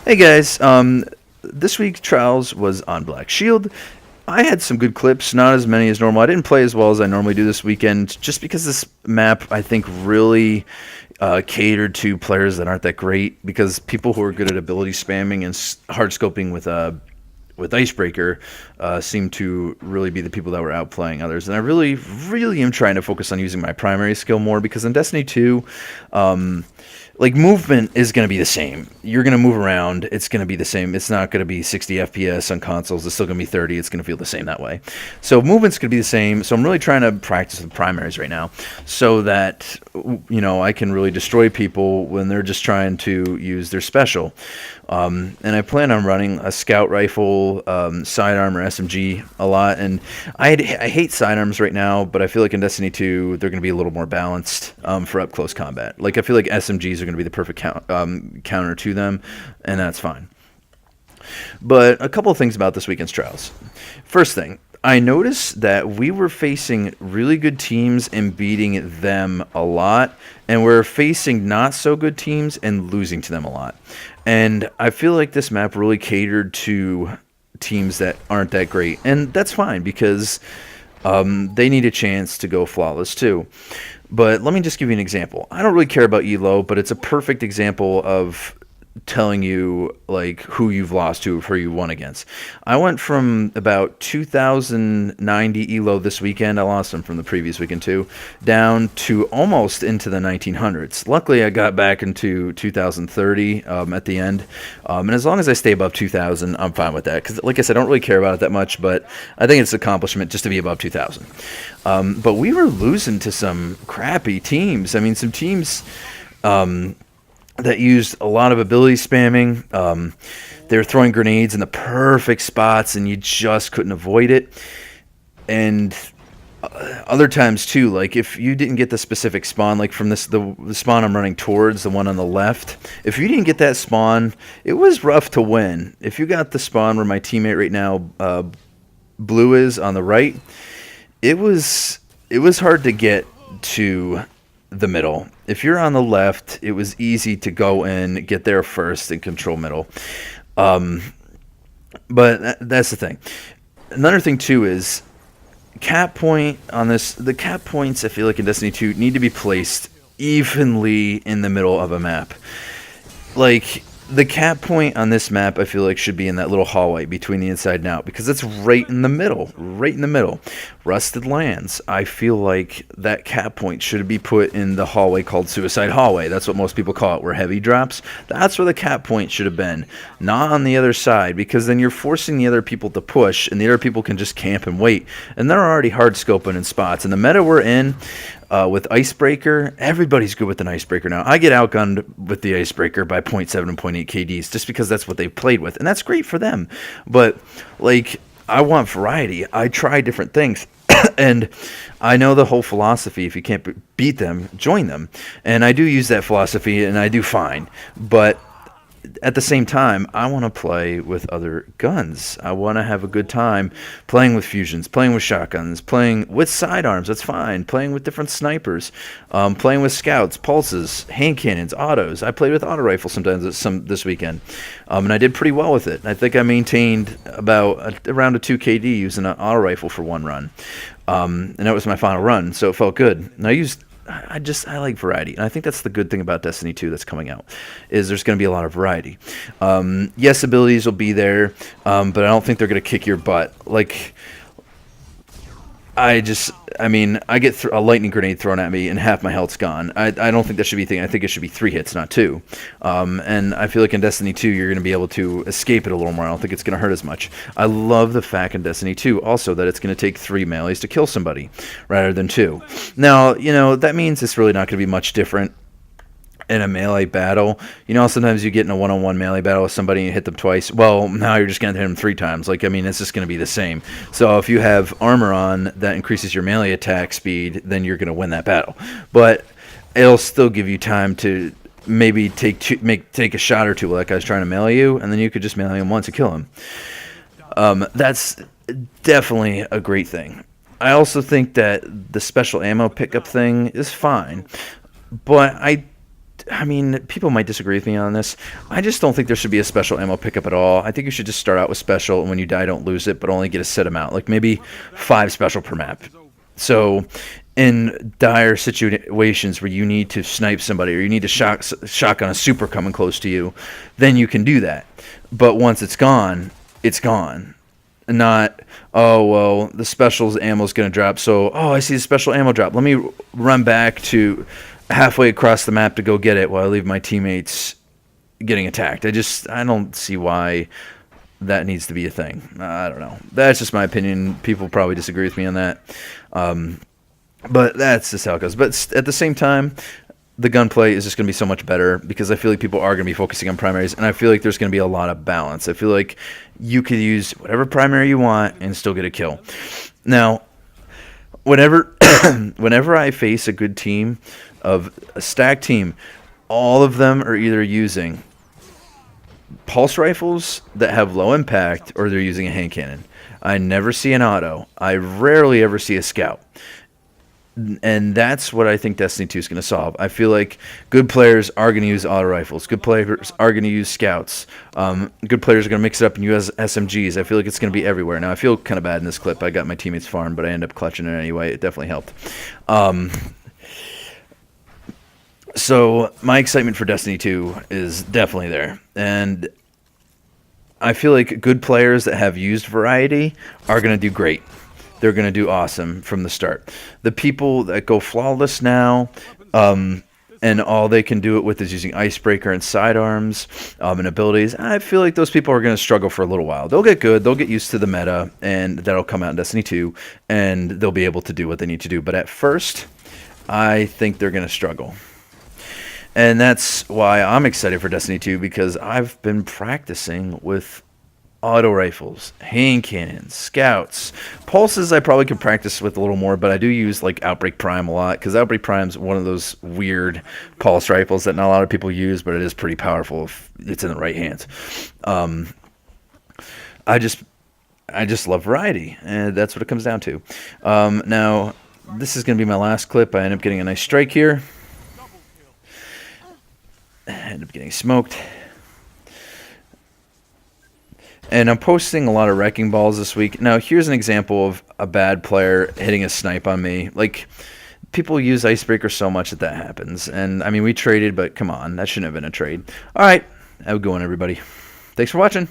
Hey guys, this week Trials was on Black Shield. I had some good clips, not as many as normal. I didn't play as well as I normally do this weekend, just because this map I think really catered to players that aren't that great. Because people who are good at ability spamming and hard scoping with Icebreaker seem to really be the people that were outplaying others. And I really am trying to focus on using my primary skill more because in Destiny 2, like movement is going to be the same. You're going to move around. It's going to be the same. It's not going to be 60 FPS on consoles. It's still going to be 30. It's going to feel the same that way. So movement's going to be the same. So I'm really trying to practice with primaries right now so that, I can really destroy people when they're just trying to use their special. And I plan on running a scout rifle, sidearm, or SMG a lot. And I hate sidearms right now, but I feel like in Destiny 2, they're going to be a little more balanced for up close combat. Like I feel like SMGs are going to be the perfect counter to them, and that's fine. But a couple of things about this weekend's trials. First thing, I noticed that we were facing really good teams and beating them a lot, and we're facing not so good teams and losing to them a lot. And I feel like this map really catered to teams that aren't that great, and that's fine because they need a chance to go flawless too. But let me just give you an example. I don't really care about elo, but it's a perfect example of telling you like who you've lost to, who you won against. I went from about 2090 elo this weekend, I lost them from the previous weekend too, down to almost into the 1900s. Luckily I got back into 2030 at the end, and as long as I stay above 2000 I'm fine with that, because like I said, I don't really care about it that much, but I think it's an accomplishment just to be above 2000. But we were losing to some crappy teams. I mean, some teams that used a lot of ability spamming. They were throwing grenades in the perfect spots, and you just couldn't avoid it. And other times too, like if you didn't get the specific spawn, like from the spawn I'm running towards, the one on the left, if you didn't get that spawn, it was rough to win. If you got the spawn where my teammate right now, Blue, is on the right, it was hard to get to the middle. If you're on the left, it was easy to go in, get there first, and control middle. But that's the thing. Another thing too is cap point on this. The cap points, I feel like in Destiny 2, need to be placed evenly in the middle of a map. Like the cap point on this map, I feel like should be in that little hallway between the inside and out, because it's right in the middle, Rusted Lands, I feel like that cap point should be put in the hallway called Suicide Hallway. That's what most people call it, where heavy drops. That's where the cap point should have been, not on the other side, because then you're forcing the other people to push, and the other people can just camp and wait, and they're already hard scoping in spots. And the meta we're in, with Icebreaker, everybody's good with an Icebreaker now. I get outgunned with the Icebreaker by 0.7 and 0.8 KDs just because that's what they've played with, and that's great for them. But like, I want variety. I try different things. And I know the whole philosophy, if you can't beat them, join them. And I do use that philosophy, and I do fine. But at the same time, I want to play with other guns. I want to have a good time playing with fusions, playing with shotguns, playing with sidearms. That's fine. Playing with different snipers, playing with scouts, pulses, hand cannons, autos. I played with auto rifle sometimes this weekend, and I did pretty well with it. I think I maintained about around a 2 KD using an auto rifle for one run, and that was my final run, so it felt good. And I like variety, and I think that's the good thing about Destiny 2 that's coming out, is there's going to be a lot of variety. Yes, abilities will be there, but I don't think they're going to kick your butt. Like, I get a lightning grenade thrown at me and half my health's gone. I don't think that should be a thing. I think it should be 3 hits, not 2. And I feel like in Destiny 2, you're going to be able to escape it a little more. I don't think it's going to hurt as much. I love the fact in Destiny 2 also that it's going to take 3 melees to kill somebody rather than 2. Now, that means it's really not going to be much different in a melee battle. Sometimes you get in a one-on-one melee battle with somebody and you hit them twice. Well, now you're just going to hit them 3 times. It's just going to be the same. So if you have armor on that increases your melee attack speed, then you're going to win that battle. But it'll still give you time to maybe take a shot or two while that guy's trying to melee you, and then you could just melee him once and kill him. That's definitely a great thing. I also think that the special ammo pickup thing is fine, but I mean, people might disagree with me on this. I just don't think there should be a special ammo pickup at all. I think you should just start out with special, and when you die, don't lose it, but only get a set amount, like maybe 5 special per map. So, in dire situations where you need to snipe somebody or you need to shotgun a super coming close to you, then you can do that. But once it's gone, it's gone. Not, oh, well, the special's ammo's going to drop, so, oh, I see the special ammo drop. Let me run back to halfway across the map to go get it while I leave my teammates getting attacked. I don't see why that needs to be a thing. I don't know. That's just my opinion. People probably disagree with me on that. But that's just how it goes. But at the same time, the gunplay is just going to be so much better because I feel like people are going to be focusing on primaries, and I feel like there's going to be a lot of balance. I feel like you could use whatever primary you want and still get a kill. Now, whenever I face a good team of a stacked team, all of them are either using pulse rifles that have low impact or they're using a hand cannon. I never see an auto. I rarely ever see a scout. And that's what I think Destiny 2 is going to solve. I feel like good players are going to use auto rifles. Good players are going to use scouts. Good players are going to mix it up and use SMGs. I feel like it's going to be everywhere. Now, I feel kind of bad in this clip. I got my teammates farmed, but I end up clutching it anyway. It definitely helped. So my excitement for Destiny 2 is definitely there. And I feel like good players that have used variety are going to do great. They're going to do awesome from the start. The people that go flawless now, and all they can do it with is using Icebreaker and sidearms and abilities, I feel like those people are going to struggle for a little while. They'll get good. They'll get used to the meta, and that'll come out in Destiny 2, and they'll be able to do what they need to do. But at first, I think they're going to struggle. And that's why I'm excited for Destiny 2, because I've been practicing with auto rifles, hand cannons, scouts, pulses. I probably could practice with a little more, but I do use like Outbreak Prime a lot because Outbreak Prime's one of those weird pulse rifles that not a lot of people use, but it is pretty powerful if it's in the right hands. I just love variety, and that's what it comes down to. Now, this is going to be my last clip. I end up getting a nice strike here. I end up getting smoked. And I'm posting a lot of wrecking balls this week. Now, here's an example of a bad player hitting a snipe on me. Like, people use Icebreaker so much that happens. And, I mean, we traded, but come on. That shouldn't have been a trade. All right. Have a good one, everybody. Thanks for watching.